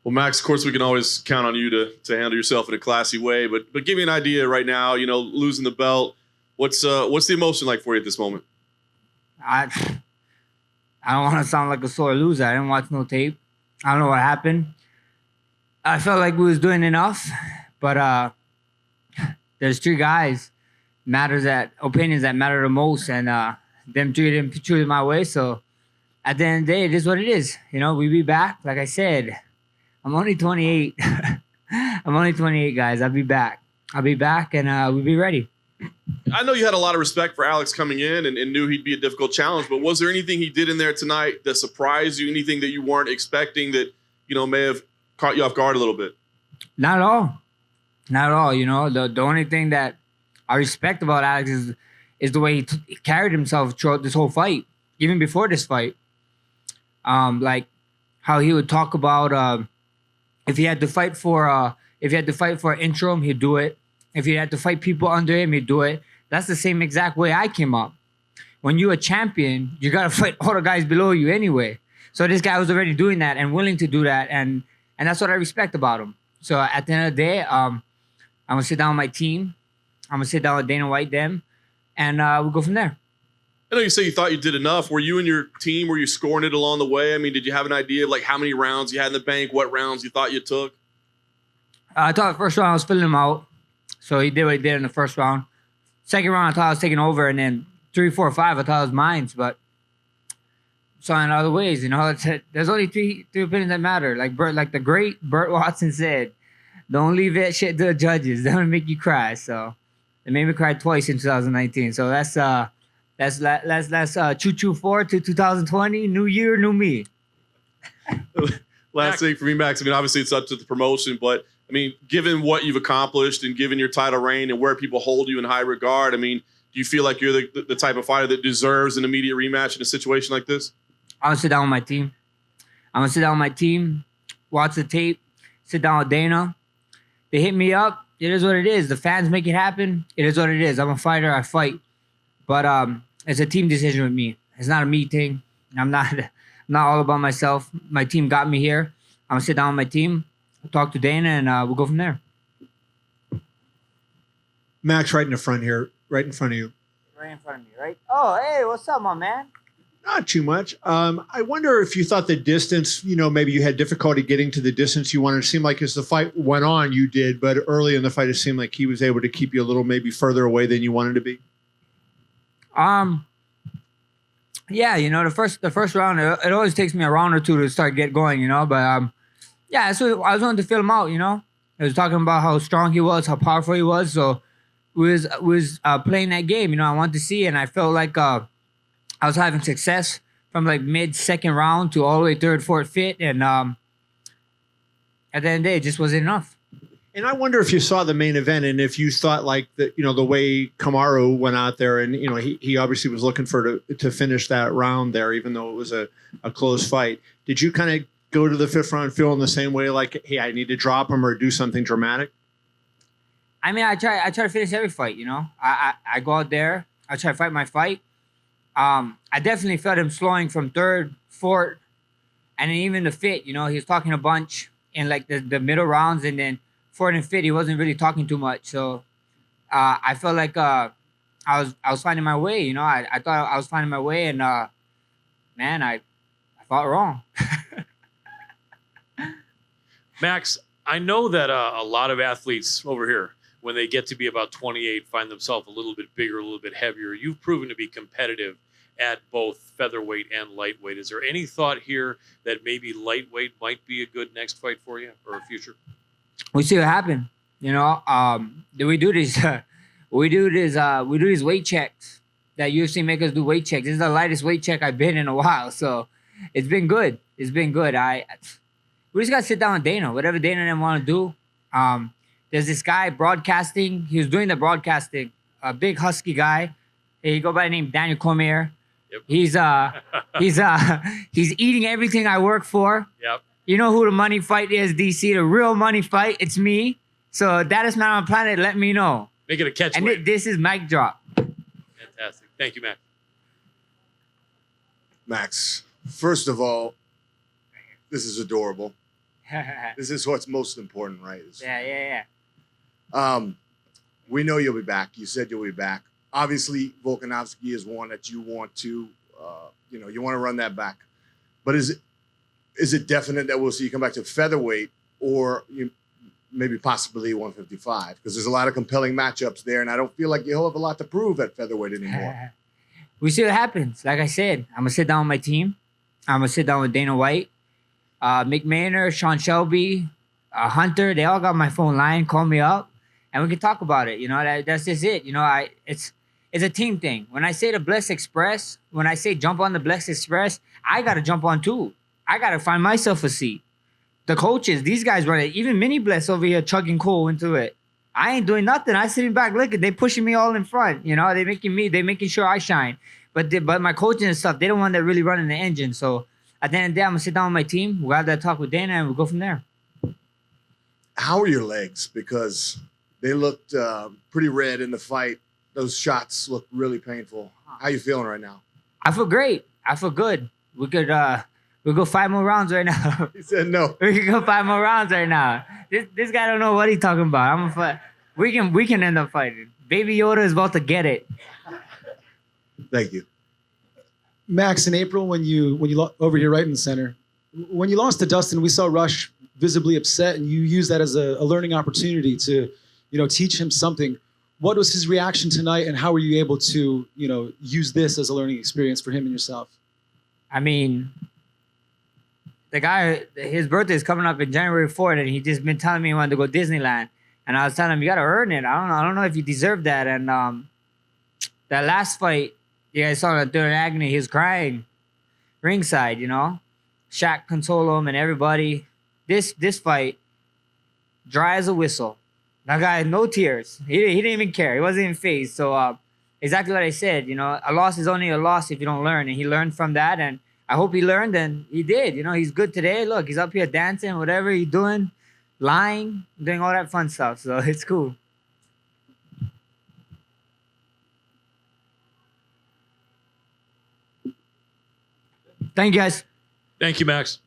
Well, Max, of course, we can always count on you to handle yourself in a classy way. But give me an idea right now. Losing the belt. What's the emotion like for you at this moment? I don't want to sound like a sore loser. I didn't watch no tape. I don't know what happened. I felt like we was doing enough, but there's three guys opinions that matter the most, and them treated my way. So at the end of the day, it is what it is. We be back. Like I said, I'm only 28. I'm only 28, guys. I'll be back, and we'll be ready. I know you had a lot of respect for Alex coming in and knew he'd be a difficult challenge, but was there anything he did in there tonight that surprised you? Anything that you weren't expecting that, may have caught you off guard a little bit? Not at all. Not at all. The only thing that I respect about Alex is the way he carried himself throughout this whole fight, even before this fight. Like how he would talk about if he had to fight for an interim, he'd do it. If he had to fight people under him, he'd do it. That's the same exact way I came up. When you're a champion, you gotta fight all the guys below you anyway. So this guy was already doing that and willing to do that, and that's what I respect about him. So at the end of the day, I'm gonna sit down with my team. I'm gonna sit down with Dana White, and we'll go from there. I know you say you thought you did enough. Were you and your team, were you scoring it along the way? I mean, did you have an idea of like how many rounds you had in the bank, what rounds you thought you took? I thought the first round I was filling him out. So he did what he did in the first round. Second round, I thought I was taking over, and then 3, 4, 5, I thought it was mine. But so in other ways, there's only three opinions that matter. Like the great Burt Watson said, don't leave that shit to the judges. They're gonna make you cry. So they made me cry twice in 2019. So that's choo choo forward to 2020. New year, new me. Last thing for me, Max. I mean, obviously it's up to the promotion, but I mean, given what you've accomplished and given your title reign and where people hold you in high regard, I mean, do you feel like you're the type of fighter that deserves an immediate rematch in a situation like this? I'm going to sit down with my team. Watch the tape, sit down with Dana. They hit me up. It is what it is. The fans make it happen. It is what it is. I'm a fighter. I fight. But it's a team decision with me. It's not a me thing. I'm not all about myself. My team got me here. I'm going to sit down with my team. Talk to Dana, and we'll go from there. Max, right in the front here, right in front of you. Right in front of me, right? Oh, hey, what's up, my man? Not too much. I wonder if you thought the distance, maybe you had difficulty getting to the distance you wanted. It seemed like as the fight went on, you did, but early in the fight, it seemed like he was able to keep you a little maybe further away than you wanted to be. Yeah, the first round, it always takes me a round or two to start get going, but yeah, so I was wanting to fill him out, I was talking about how strong he was, how powerful he was. So we was playing that game, I wanted to see, and I felt like I was having success from like mid-second round to all the way third, fourth, fifth, and at the end of the day, it just wasn't enough. And I wonder if you saw the main event and if you thought like the way Kamaru went out there and, he obviously was looking to finish that round there, even though it was a close fight. Did you kind of go to the fifth round feeling the same way, like, hey, I need to drop him or do something dramatic? I mean, I try to finish every fight, I go out there, I try to fight my fight. I definitely felt him slowing from third, fourth, and then even the fifth, he was talking a bunch in like the middle rounds, and then fourth and fifth, he wasn't really talking too much. So I felt like I was finding my way, I thought I was finding my way, and man, I fought wrong. Max, I know that a lot of athletes over here, when they get to be about 28, find themselves a little bit bigger, a little bit heavier. You've proven to be competitive at both featherweight and lightweight. Is there any thought here that maybe lightweight might be a good next fight for you or a future? We see what happens. We do this. We do these weight checks that UFC make us do weight checks. This is the lightest weight check I've been in a while, so it's been good. We just gotta sit down with Dana. Whatever Dana and them want to do. There's this guy broadcasting. He was doing the broadcasting. A big husky guy. He go by the name Daniel Cormier. Yep. He's eating everything I work for. Yep. You know who the money fight is, DC? The real money fight. It's me. So that is not on planet. Let me know. Make it a catch. And this is mic drop. Fantastic. Thank you, Max. Max, first of all, this is adorable. This is what's most important, right? yeah. We know you'll be back. You said you'll be back. Obviously, Volkanovski is one that you want to, you want to run that back. But is it definite that we'll see you come back to featherweight or maybe possibly 155? Because there's a lot of compelling matchups there, and I don't feel like you'll have a lot to prove at featherweight anymore. We see what happens. Like I said, I'm gonna sit down with my team. I'm gonna sit down with Dana White, Mick Maynard, Sean Shelby, Hunter. They all got my phone line. Call me up, and we can talk about it. That's just it. It's a team thing. When I say the Bless Express, when I say jump on the Bless Express, I gotta jump on too. I gotta find myself a seat. The coaches, these guys run it. Even Mini Bless over here chugging coal into it. I ain't doing nothing. I sitting back looking. They pushing me all in front. They making sure I shine. But my coaching and stuff, they're the one that really running the engine. So at the end of the day, I'm gonna sit down with my team. We'll have that talk with Dana, and we'll go from there. How are your legs? Because they looked pretty red in the fight. Those shots look really painful. How you feeling right now? I feel great. I feel good. We could we'll go 5 more rounds right now. He said no. We can go 5 more rounds right now. This guy don't know what he's talking about. I'm gonna fight. We can end up fighting. Baby Yoda is about to get it. Thank you. Max, in April, when you over here right in the center, when you lost to Dustin, we saw Rush visibly upset, and you used that as a learning opportunity to, teach him something. What was his reaction tonight, and how were you able to, use this as a learning experience for him and yourself? I mean, the guy, his birthday is coming up in January 4th, and he just been telling me he wanted to go Disneyland. And I was telling him, you got to earn it. I don't know if you deserve that. And that last fight, you guys saw that during agony, he was crying ringside, Shaq console him and everybody. This fight, dry as a whistle. That guy had no tears. He didn't even care. He wasn't even phased. So exactly what I said, a loss is only a loss if you don't learn. And he learned from that. And I hope he learned, and he did. He's good today. Look, he's up here dancing, whatever he's doing, lying, doing all that fun stuff. So it's cool. Thank you, guys. Thank you, Max.